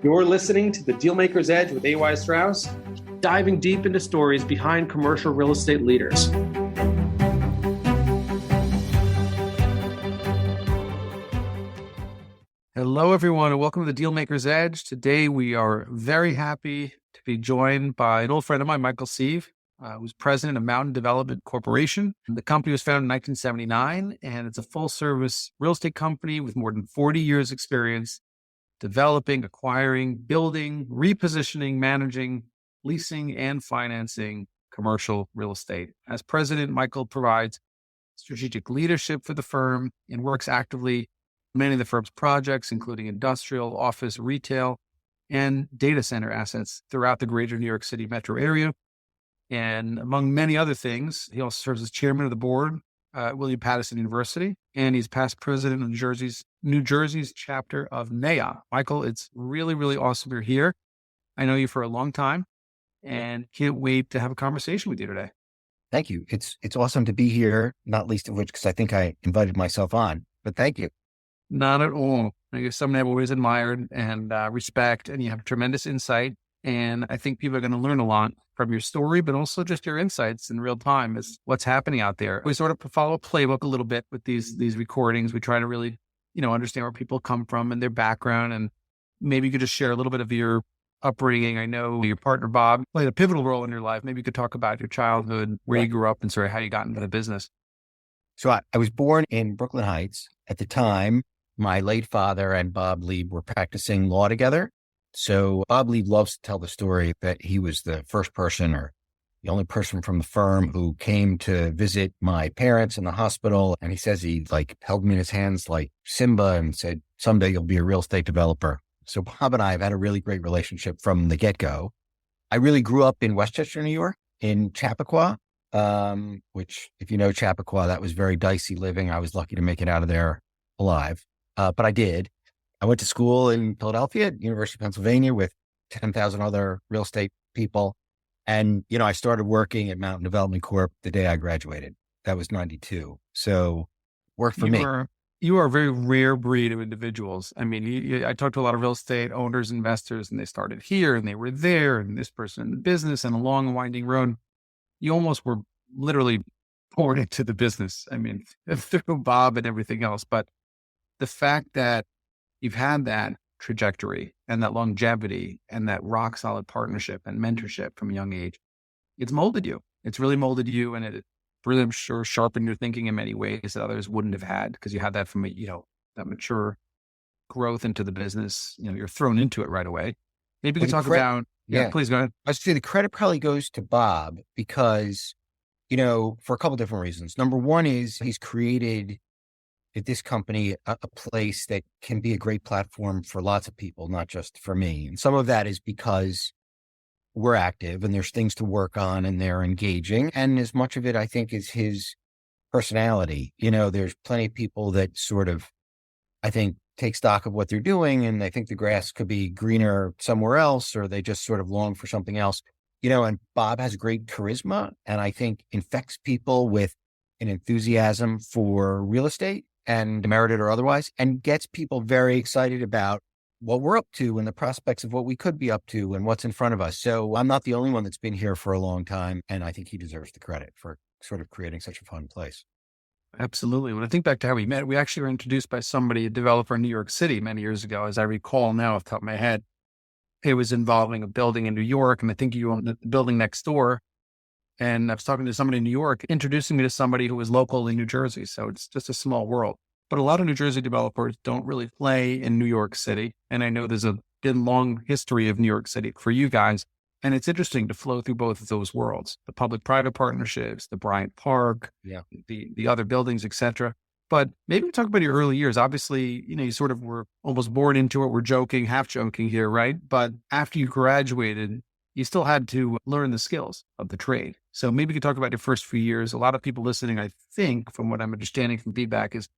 You're listening to The Dealmaker's Edge with A.Y. Strauss, diving deep into stories behind commercial real estate leaders. Hello, everyone, and welcome to The Dealmaker's Edge. Today, we are very happy to be joined by an old friend of mine, Michael Seeve, who's president of Mountain Development Corporation. The company was founded in 1979, and it's a full-service real estate company with more than 40 years' experience developing, acquiring, building, repositioning, managing, leasing, and financing commercial real estate. As president, Michael provides strategic leadership for the firm and works actively on many of the firm's projects, including industrial, office, retail, and data center assets throughout the greater New York City metro area. And among many other things, he also serves as chairman of the board at William Paterson University, and he's past president of New Jersey's chapter of NAIOP. Michael, it's really, really awesome you're here. I know you for a long time and can't wait to have a conversation with you today. Thank you. It's awesome to be here, not least of which because I think I invited myself on, but thank you. Not at all. You're someone I've always admired and respect, and you have tremendous insight. And I think people are going to learn a lot from your story, but also just your insights in real time is what's happening out there. We sort of follow a playbook a little bit with these recordings. We try to really, understand where people come from and their background. And maybe you could just share a little bit of your upbringing. I know your partner, Bob, played a pivotal role in your life. Maybe you could talk about your childhood, where you grew up, and sort of how you got into the business. So I was born in Brooklyn Heights. At the time, my late father and Bob Lieb were practicing law together. So Bob Lieb loves to tell the story that he was the first person or the only person from the firm who came to visit my parents in the hospital. And he says he held me in his hands like Simba and said, someday you'll be a real estate developer. So Bob and I have had a really great relationship from the get-go. I really grew up in Westchester, New York, in Chappaqua, which if you know Chappaqua, that was very dicey living. I was lucky to make it out of there alive, but I did. I went to school in Philadelphia, University of Pennsylvania, with 10,000 other real estate people. And, I started working at Mountain Development Corp the day I graduated. That was 92. So worked for me. You are a very rare breed of individuals. I mean, I talked to a lot of real estate owners, investors, and they started here and they were there and this person in the business and a long and winding road. You almost were literally poured into the business. I mean, through Bob and everything else. But the fact that you've had that trajectory and that longevity and that rock solid partnership and mentorship from a young age, it's molded you. It's really molded you, and it really, I'm sure, sharpened your thinking in many ways that others wouldn't have had because you had that from that mature growth into the business. You're thrown into it right away. Maybe you could talk about. Yeah, please go ahead. I would say the credit probably goes to Bob because, for a couple of different reasons. Number one is he's created at this company a place that can be a great platform for lots of people, not just for me. And some of that is because we're active and there's things to work on and they're engaging. And as much of it, I think, is his personality. There's plenty of people that sort of, I think, take stock of what they're doing and they think the grass could be greener somewhere else, or they just sort of long for something else. And Bob has great charisma and I think infects people with an enthusiasm for real estate, and merited or otherwise, and gets people very excited about what we're up to and the prospects of what we could be up to and what's in front of us. So I'm not the only one that's been here for a long time. And I think he deserves the credit for sort of creating such a fun place. Absolutely. When I think back to how we met, we actually were introduced by somebody, a developer in New York City many years ago, as I recall now off the top of my head. It was involving a building in New York, and I think you owned the building next door. And I was talking to somebody in New York, introducing me to somebody who was local in New Jersey. So it's just a small world. But a lot of New Jersey developers don't really play in New York City. And I know there's been long history of New York City for you guys. And it's interesting to flow through both of those worlds, the public-private partnerships, the Bryant Park, the other buildings, et cetera. But maybe we talk about your early years. Obviously, you sort of were almost born into it. We're joking, half joking here, right? But after you graduated, you still had to learn the skills of the trade. So maybe you could talk about your first few years. A lot of people listening, I think, from what I'm understanding from feedback, is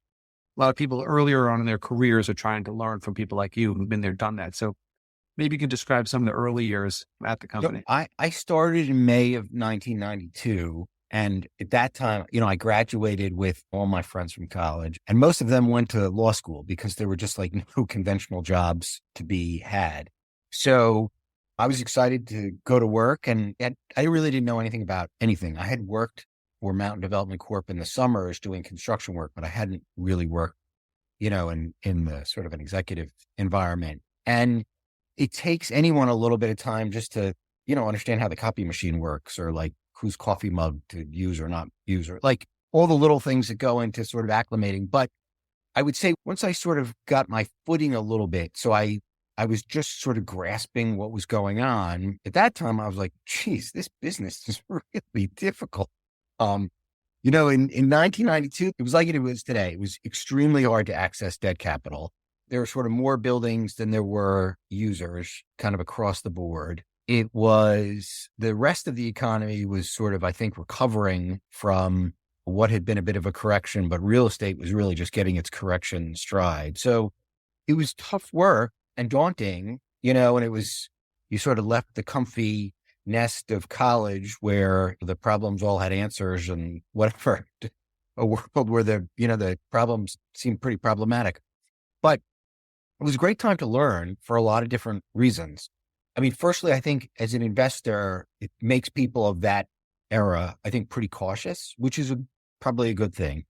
a lot of people earlier on in their careers are trying to learn from people like you who've been there, done that. So maybe you can describe some of the early years at the company. So I started in May of 1992. And at that time, I graduated with all my friends from college, and most of them went to law school because there were just no conventional jobs to be had. So I was excited to go to work, and I really didn't know anything about anything. I had worked for Mountain Development Corp in the summers doing construction work, but I hadn't really worked, in the sort of an executive environment. And it takes anyone a little bit of time just to, understand how the copy machine works, or like whose coffee mug to use or not use, or like all the little things that go into sort of acclimating. But I would say once I sort of got my footing a little bit, so I was just sort of grasping what was going on. At that time, I was like, geez, this business is really difficult. In 1992, it was like it was today. It was extremely hard to access debt capital. There were sort of more buildings than there were users kind of across the board. It was the rest of the economy was sort of, I think, recovering from what had been a bit of a correction, but real estate was really just getting its correction stride. So it was tough work and daunting, and you sort of left the comfy nest of college where the problems all had answers and whatever, a world where the problems seemed pretty problematic. But it was a great time to learn for a lot of different reasons. I mean, firstly, I think as an investor, it makes people of that era, I think, pretty cautious, which is probably a good thing.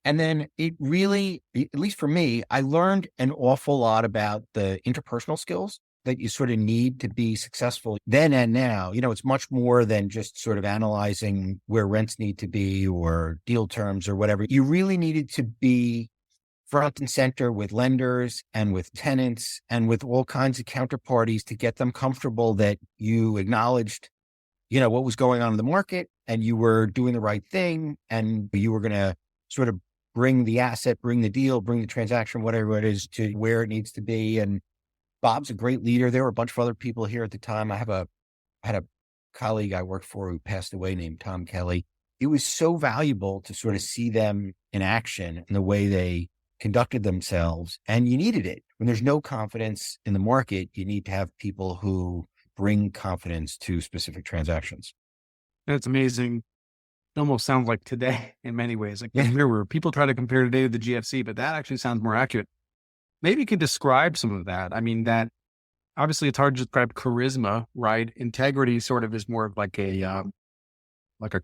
And then it really, at least for me, I learned an awful lot about the interpersonal skills that you sort of need to be successful then and now. It's much more than just sort of analyzing where rents need to be or deal terms or whatever. You really needed to be front and center with lenders and with tenants and with all kinds of counterparties to get them comfortable that you acknowledged, what was going on in the market, and you were doing the right thing, and you were going to sort of bring the asset, bring the deal, bring the transaction, whatever it is, to where it needs to be. And Bob's a great leader. There were a bunch of other people here at the time. I had a colleague I worked for who passed away named Tom Kelly. It was so valuable to sort of see them in action and the way they conducted themselves. And you needed it. When there's no confidence in the market, you need to have people who bring confidence to specific transactions. That's amazing. It almost sounds like today in many ways. Like Yeah. here where people try to compare today to the GFC, but that actually sounds more accurate. Maybe you could describe some of that. I mean, that obviously it's hard to describe charisma, right? Integrity sort of is more of like a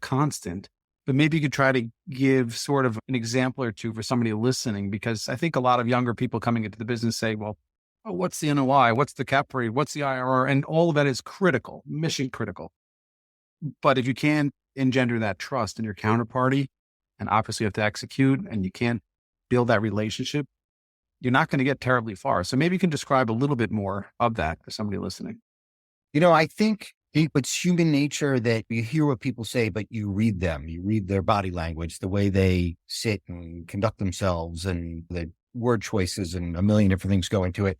constant, but maybe you could try to give sort of an example or two for somebody listening, because I think a lot of younger people coming into the business say, well, oh, what's the NOI? What's the cap rate? What's the IRR? And all of that is critical, mission critical. But if you can't engender that trust in your counterparty, and obviously you have to execute, and you can't build that relationship, you're not going to get terribly far. So maybe you can describe a little bit more of that for somebody listening. I think it's human nature that you hear what people say, but you read them. You read their body language, the way they sit and conduct themselves, and the word choices, and a million different things go into it.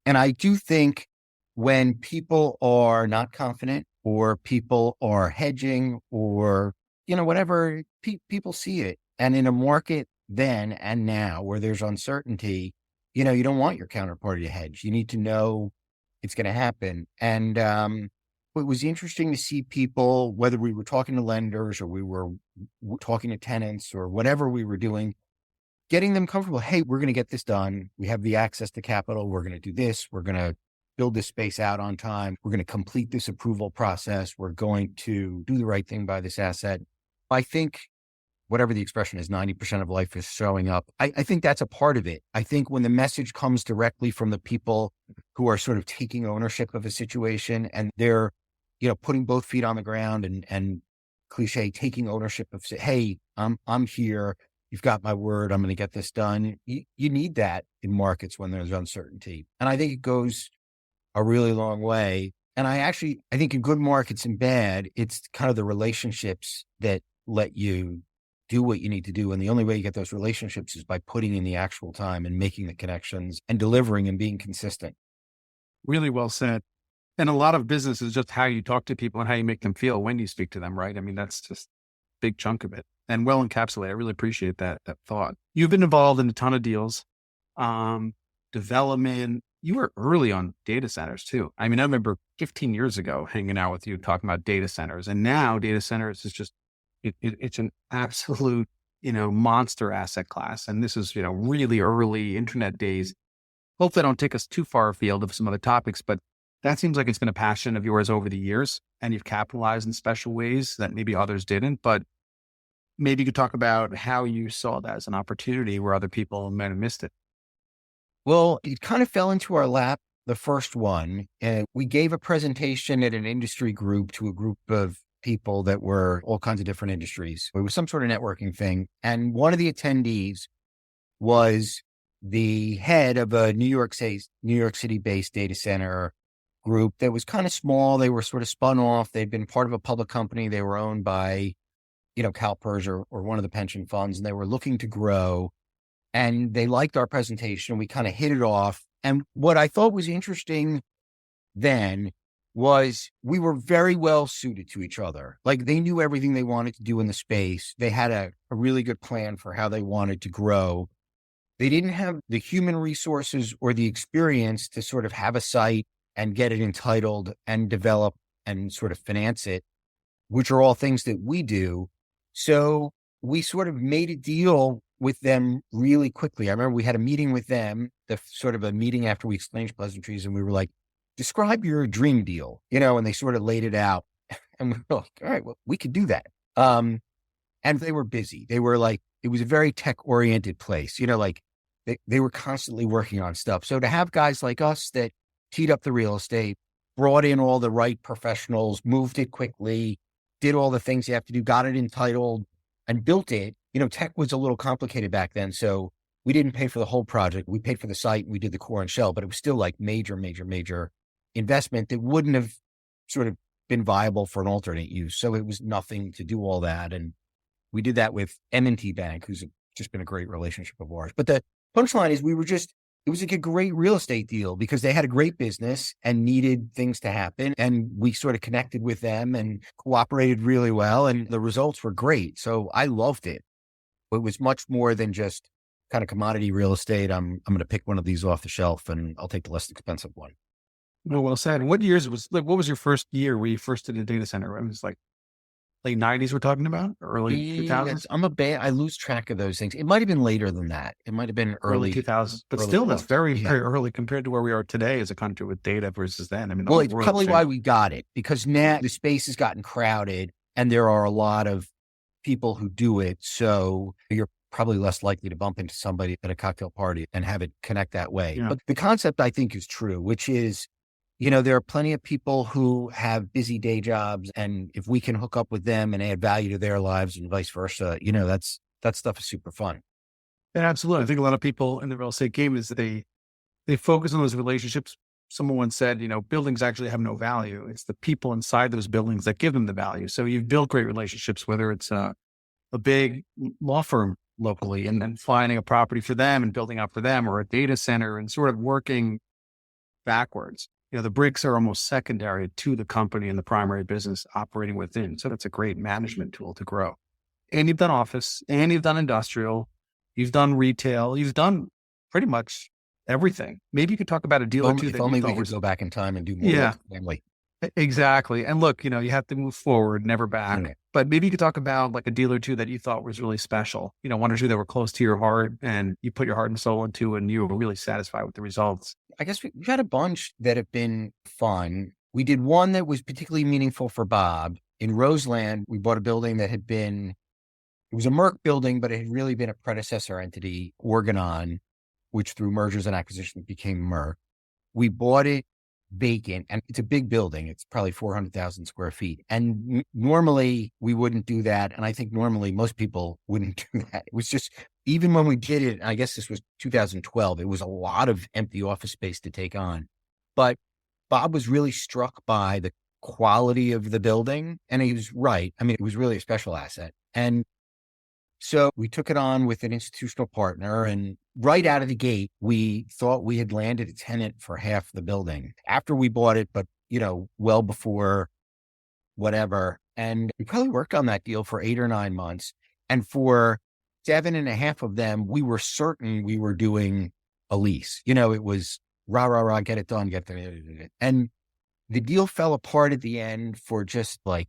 And I do think when people are not confident, or people are hedging, or, whatever, people see it. And in a market then and now where there's uncertainty, you don't want your counterparty to hedge. You need to know it's going to happen. And it was interesting to see people, whether we were talking to lenders or we were talking to tenants or whatever we were doing, getting them comfortable. Hey, we're going to get this done. We have the access to capital. We're going to do this. We're going to build this space out on time. We're going to complete this approval process. We're going to do the right thing by this asset. I think whatever the expression is, 90% of life is showing up. I think that's a part of it. I think when the message comes directly from the people who are sort of taking ownership of a situation, and they're, putting both feet on the ground and cliche, taking ownership of, hey, I'm here. You've got my word. I'm going to get this done. You need that in markets when there's uncertainty. And I think it goes a really long way. And I think in good markets and bad, it's kind of the relationships that let you do what you need to do. And the only way you get those relationships is by putting in the actual time and making the connections and delivering and being consistent. Really well said. And a lot of business is just how you talk to people and how you make them feel when you speak to them, right? I mean, that's just a big chunk of it, and well encapsulated. I really appreciate that thought. You've been involved in a ton of deals, development. You were early on data centers too. I mean, I remember 15 years ago hanging out with you talking about data centers, and now data centers is just, it's an absolute, monster asset class. And this is, really early internet days. Hopefully I don't take us too far afield of some other topics, but That seems like it's been a passion of yours over the years, and you've capitalized in special ways that maybe others didn't. But maybe you could talk about how you saw that as an opportunity where other people might have missed it. Well, it kind of fell into our lap, the first one. And we gave a presentation at an industry group to a group of people that were all kinds of different industries. It was some sort of networking thing. And one of the attendees was the head of a New York City based data center group that was kind of small. They were sort of spun off. They'd been part of a public company. They were owned by, CalPERS or one of the pension funds, and they were looking to grow. And they liked our presentation. We kind of hit it off. And what I thought was interesting then was we were very well suited to each other. Like, they knew everything they wanted to do in the space. They had a really good plan for how they wanted to grow. They didn't have the human resources or the experience to sort of have a site and get it entitled and develop and sort of finance it, which are all things that we do. So we sort of made a deal with them really quickly. I remember we had a meeting with them, the sort of a meeting after we exchanged pleasantries, and we were like, describe your dream deal, and they sort of laid it out. And we were like, all right, well, we could do that. And they were busy. They were like, it was a very tech oriented place, like they were constantly working on stuff. So to have guys like us that teed up the real estate, brought in all the right professionals, moved it quickly, did all the things you have to do, got it entitled and built it. Tech was a little complicated back then. So we didn't pay for the whole project. We paid for the site and we did the core and shell, but it was still like major investment that wouldn't have sort of been viable for an alternate use. So it was nothing to do all that. And we did that with M&T Bank, who's just been a great relationship of ours. But the punchline is it was like a great real estate deal because they had a great business and needed things to happen. And we sort of connected with them and cooperated really well. And the results were great. So I loved it. It was much more than just kind of commodity real estate. I'm going to pick one of these off the shelf and I'll take the less expensive one. Well said. What years what was your first year where you first did a data center? It was like late 90s we're talking about, early 2000s? I lose track of those things. It might have been later than that. It might have been early 2000s, but still that's very early compared to where we are today as a country with data versus then. I mean, well, it's probably why we got it, because now the space has gotten crowded and there are a lot of people who do it. So you're probably less likely to bump into somebody at a cocktail party and have it connect that way. Yeah. But the concept I think is true, which is, there are plenty of people who have busy day jobs, and if we can hook up with them and add value to their lives and vice versa, that stuff is super fun. Yeah, absolutely. I think a lot of people in the real estate game is that they focus on those relationships. Someone once said, buildings actually have no value. It's the people inside those buildings that give them the value. So you've built great relationships, whether it's a big law firm locally and then finding a property for them and building up for them, or a data center and sort of working backwards. The bricks are almost secondary to the company and the primary business operating within. So that's a great management tool to grow. And you've done office and you've done industrial, you've done retail, you've done pretty much everything. Maybe you could talk about a deal or two. If only we could go back in time and do more. Yeah, exactly. And look, you have to move forward, never back. Mm-hmm. But maybe you could talk about like a deal or two that you thought was really special, one or two that were close to your heart and you put your heart and soul into and you were really satisfied with the results. I guess we've had a bunch that have been fun. We did one that was particularly meaningful for Bob. In Roseland, we bought a building that it was a Merck building, but it had really been a predecessor entity, Organon, which through mergers and acquisitions became Merck. We bought it vacant, and it's a big building. It's probably 400,000 square feet. And normally we wouldn't do that. And I think normally most people wouldn't do that. It was just, even when we did it, I guess this was 2012, it was a lot of empty office space to take on. But Bob was really struck by the quality of the building. And he was right. I mean, it was really a special asset. And so we took it on with an institutional partner, and right out of the gate, we thought we had landed a tenant for half the building after we bought it, but well before whatever. And we probably worked on that deal for 8 or 9 months. And for 7.5 of them, we were certain we were doing a lease. It was rah, get it done, get it. And the deal fell apart at the end for just like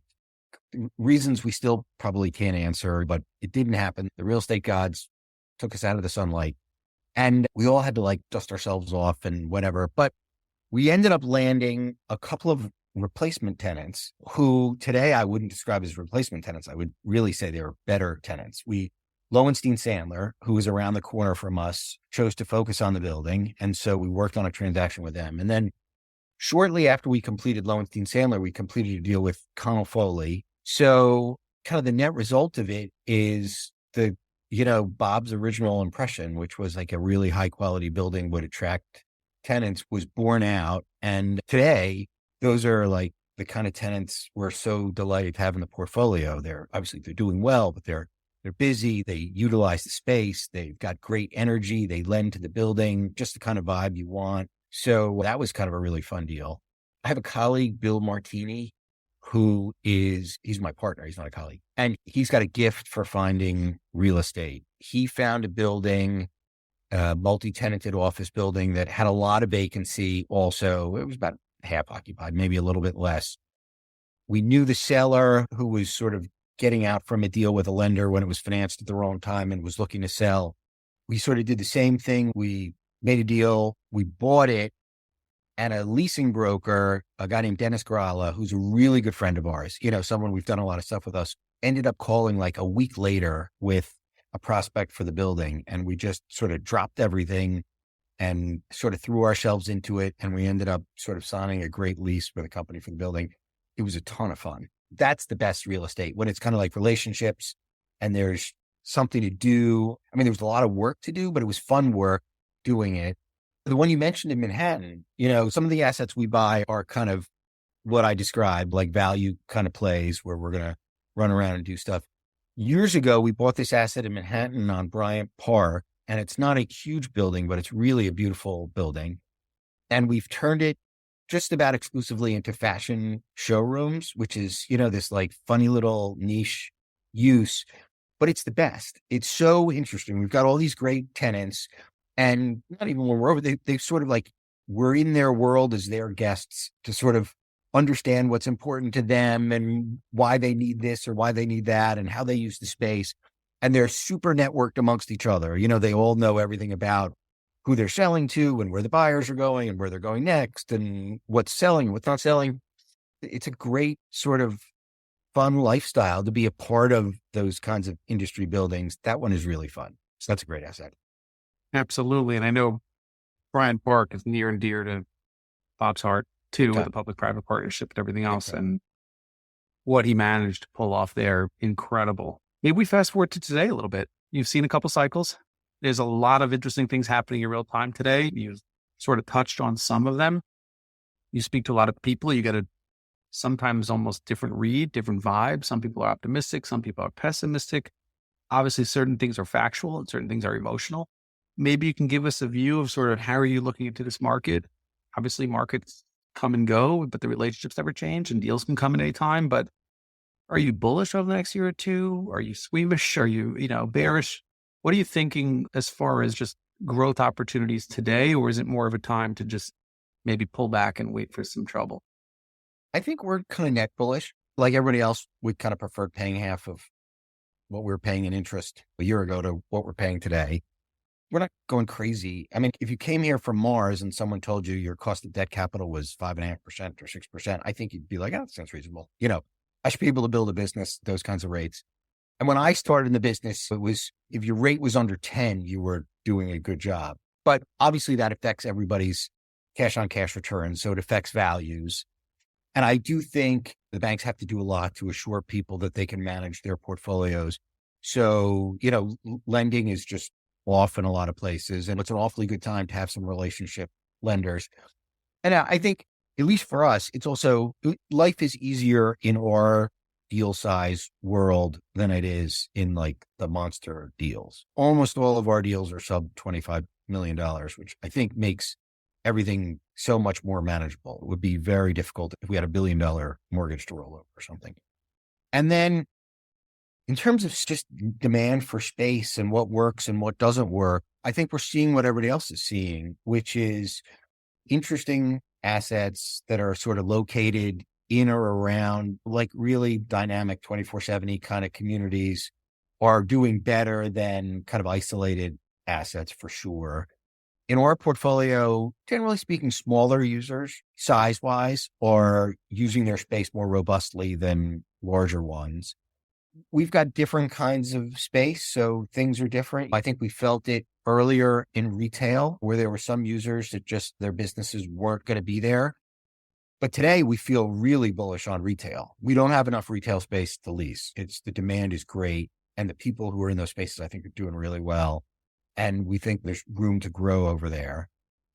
reasons we still probably can't answer, but it didn't happen. The real estate gods took us out of the sunlight and we all had to like dust ourselves off and whatever. But we ended up landing a couple of replacement tenants who today I wouldn't describe as replacement tenants. I would really say they were better tenants. Lowenstein Sandler, who was around the corner from us, chose to focus on the building. And so we worked on a transaction with them. And then shortly after we completed Lowenstein Sandler, we completed a deal with Connell Foley. So kind of the net result of it is Bob's original impression, which was like a really high quality building would attract tenants, was borne out. And today, those are like the kind of tenants we're so delighted to have in the portfolio. They're doing well, but they're busy. They utilize the space. They've got great energy. They lend to the building, just the kind of vibe you want. So that was kind of a really fun deal. I have a colleague, Bill Martini, he's my partner. He's not a colleague. And he's got a gift for finding real estate. He found a building, a multi-tenanted office building that had a lot of vacancy. Also, it was about half occupied, maybe a little bit less. We knew the seller, who was sort of getting out from a deal with a lender when it was financed at the wrong time and was looking to sell. We sort of did the same thing. We made a deal. We bought it, and a leasing broker, a guy named Dennis Gralla, who's a really good friend of ours, someone we've done a lot of stuff with us, ended up calling like a week later with a prospect for the building. And we just sort of dropped everything and sort of threw ourselves into it. And we ended up sort of signing a great lease with a company for the building. It was a ton of fun. That's the best real estate, when it's kind of like relationships and there's something to do. I mean, there was a lot of work to do, but it was fun work doing it. The one you mentioned in Manhattan, some of the assets we buy are kind of what I described, like value kind of plays where we're going to run around and do stuff. Years ago, we bought this asset in Manhattan on Bryant Park, and it's not a huge building, but it's really a beautiful building. And we've turned it just about exclusively into fashion showrooms, which is, this like funny little niche use, but it's the best. It's so interesting. We've got all these great tenants, and not even when we're over, they sort of like, we're in their world as their guests to sort of understand what's important to them and why they need this or why they need that and how they use the space. And they're super networked amongst each other. They all know everything about who they're selling to and where the buyers are going and where they're going next and what's selling and what's not selling. It's a great sort of fun lifestyle to be a part of those kinds of industry buildings. That one is really fun. So that's a great asset. Absolutely. And I know Bryant Park is near and dear to Bob's heart too, Okay. with the public-private partnership and everything else. Okay. And what he managed to pull off there, incredible. Maybe we fast forward to today a little bit. You've seen a couple cycles. There's a lot of interesting things happening in real time today. You sort of touched on some of them. You speak to a lot of people. You get a sometimes almost different read, different vibe. Some people are optimistic. Some people are pessimistic. Obviously, certain things are factual and certain things are emotional. Maybe you can give us a view of sort of how are you looking into this market? Obviously, markets come and go, but the relationships never change and deals can come at any time. But are you bullish over the next year or two? Are you squeamish? Are you, bearish? What are you thinking as far as just growth opportunities today? Or is it more of a time to just maybe pull back and wait for some trouble? I think we're kind of net bullish. Like everybody else, we kind of preferred paying half of what we were paying in interest a year ago to what we're paying today. We're not going crazy. I mean, if you came here from Mars and someone told you your cost of debt capital was 5.5% or 6%, I think you'd be like, oh, that sounds reasonable. I should be able to build a business, those kinds of rates. And when I started in the business, it was, if your rate was under 10, you were doing a good job. But obviously that affects everybody's cash on cash returns. So it affects values. And I do think the banks have to do a lot to assure people that they can manage their portfolios. So, lending is just off in a lot of places, and it's an awfully good time to have some relationship lenders. And I think, at least for us, it's also, life is easier in our deal size world than it is in like the monster deals. Almost all of our deals are sub $25 million, which I think makes everything so much more manageable. It would be very difficult if we had $1 billion mortgage to roll over or something. And then in terms of just demand for space and what works and what doesn't work, I think we're seeing what everybody else is seeing, which is interesting assets that are sort of located in or around like really dynamic 24/7 kind of communities are doing better than kind of isolated assets for sure. In our portfolio, generally speaking, smaller users size wise are using their space more robustly than larger ones. We've got different kinds of space, so things are different. I think we felt it earlier in retail where there were some users that just their businesses weren't going to be there. But today we feel really bullish on retail. We don't have enough retail space to lease. The demand is great. And the people who are in those spaces, I think, are doing really well. And we think there's room to grow over there.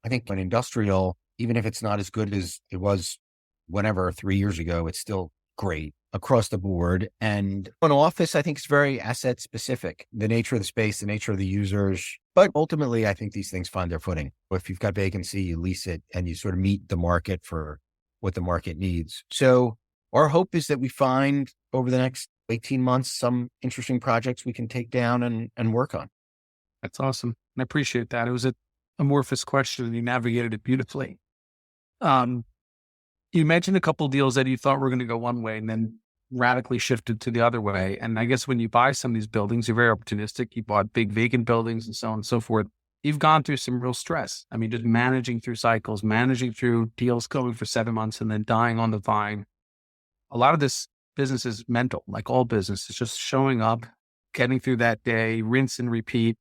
I think in industrial, even if it's not as good as it was whenever 3 years ago, it's still great across the board. And an office, I think, is very asset specific, the nature of the space, the nature of the users. But ultimately, I think these things find their footing. If you've got vacancy, you lease it and you sort of meet the market for what the market needs. So our hope is that we find over the next 18 months, some interesting projects we can take down and work on. That's awesome. I appreciate that. It was a amorphous question and you navigated it beautifully. You mentioned a couple of deals that you thought were going to go one way and then radically shifted to the other way. And I guess when you buy some of these buildings, you're very opportunistic. You bought big vacant buildings and so on and so forth. You've gone through some real stress. I mean, just managing through cycles, managing through deals going for 7 months and then dying on the vine. A lot of this business is mental, like all business. It's just showing up, getting through that day, rinse and repeat.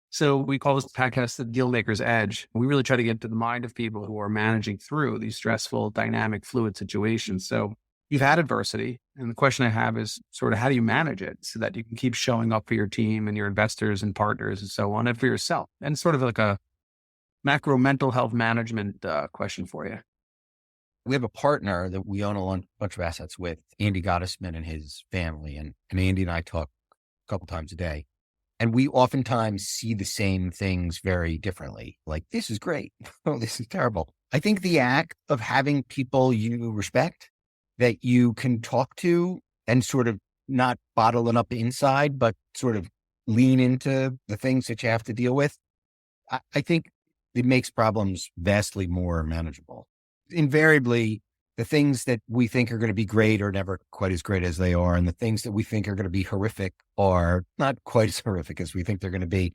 So we call this podcast the Deal Maker's Edge. We really try to get to the mind of people who are managing through these stressful, dynamic, fluid situations. So you've had adversity. And the question I have is sort of how do you manage it so that you can keep showing up for your team and your investors and partners and so on, and for yourself? And sort of like a macro mental health management question for you. We have a partner that we own a bunch of assets with, Andy Gottesman and his family. And Andy and I talk a couple times a day. And we oftentimes see the same things very differently. Like, this is great. Oh, this is terrible. I think the act of having people you respect that you can talk to and sort of not bottle it up inside, but sort of lean into the things that you have to deal with, I think it makes problems vastly more manageable. Invariably, the things that we think are going to be great are never quite as great as they are. And the things that we think are going to be horrific are not quite as horrific as we think they're going to be.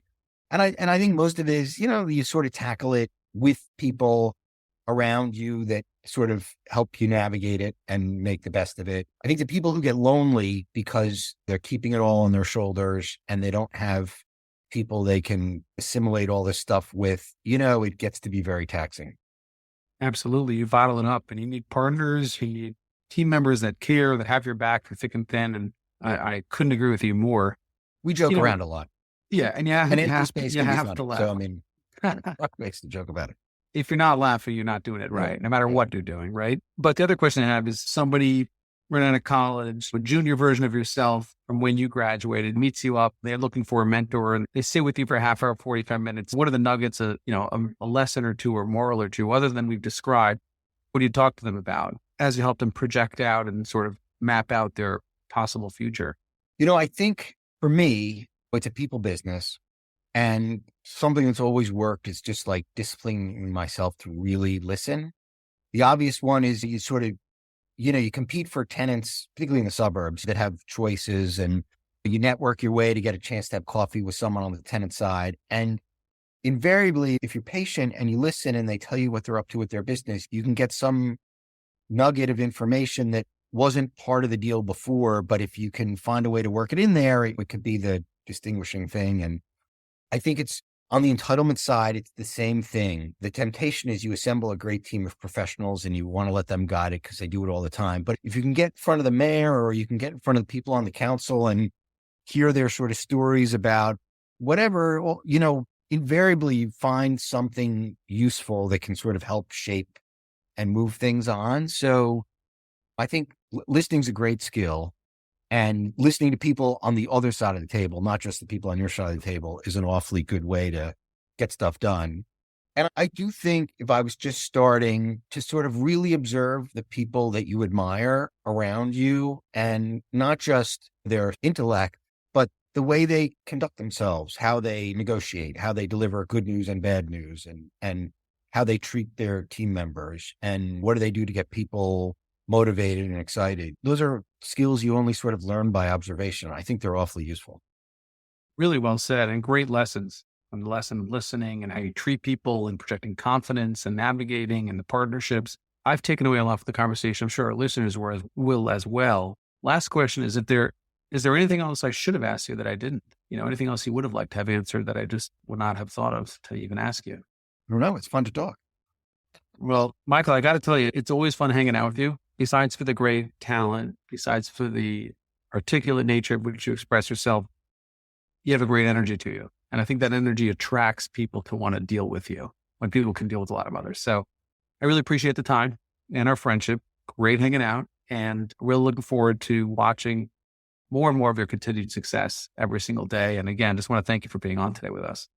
And I think most of it is, you sort of tackle it with people around you that sort of help you navigate it and make the best of it. I think the people who get lonely because they're keeping it all on their shoulders and they don't have people they can assimilate all this stuff with, it gets to be very taxing. Absolutely. You bottle it up and you need partners, you need team members that care, that have your back through thick and thin. And I couldn't agree with you more. We joke around a lot. Yeah. And and in this space, you have funny. to laugh. So, I mean, what makes the joke about it? If you're not laughing, you're not doing it right, no matter what you're doing, right? But the other question I have is somebody right out of college, a junior version of yourself from when you graduated, meets you up, they're looking for a mentor and they sit with you for a half hour, 45 minutes. What are the nuggets, a lesson or two or moral or two, other than we've described? What do you talk to them about as you help them project out and sort of map out their possible future? I think for me, it's a people business. And something that's always worked is just like disciplining myself to really listen. The obvious one is you sort of, you compete for tenants, particularly in the suburbs that have choices, and you network your way to get a chance to have coffee with someone on the tenant side. And invariably, if you're patient and you listen and they tell you what they're up to with their business, you can get some nugget of information that wasn't part of the deal before. But if you can find a way to work it in there, it could be the distinguishing thing. And I think it's on the entitlement side, it's the same thing. The temptation is you assemble a great team of professionals and you want to let them guide it because they do it all the time. But if you can get in front of the mayor or you can get in front of the people on the council and hear their sort of stories about whatever, invariably you find something useful that can sort of help shape and move things on. So I think listening's a great skill. And listening to people on the other side of the table, not just the people on your side of the table, is an awfully good way to get stuff done. And I do think if I was just starting to sort of really observe the people that you admire around you and not just their intellect, but the way they conduct themselves, how they negotiate, how they deliver good news and bad news, and how they treat their team members, and what do they do to get people motivated and excited. Those are skills you only sort of learn by observation. I think they're awfully useful. Really well said and great lessons. and the lesson of listening and how you treat people and projecting confidence and navigating and the partnerships. I've taken away a lot from the conversation. I'm sure our listeners will as well. Last question is there anything else I should have asked you that I didn't? Anything else you would have liked to have answered that I just would not have thought of to even ask you? I don't know. It's fun to talk. Well, Michael, I got to tell you, it's always fun hanging out with you. Besides for the great talent, besides for the articulate nature of which you express yourself, you have a great energy to you. And I think that energy attracts people to want to deal with you when people can deal with a lot of others. So I really appreciate the time and our friendship. Great hanging out. And really looking forward to watching more and more of your continued success every single day. And again, just want to thank you for being on today with us.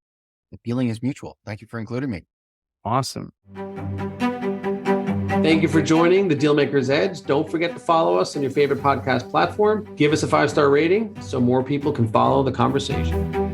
The feeling is mutual. Thank you for including me. Awesome. Thank you for joining the Dealmaker's Edge. Don't forget to follow us on your favorite podcast platform. Give us a 5-star rating so more people can follow the conversation.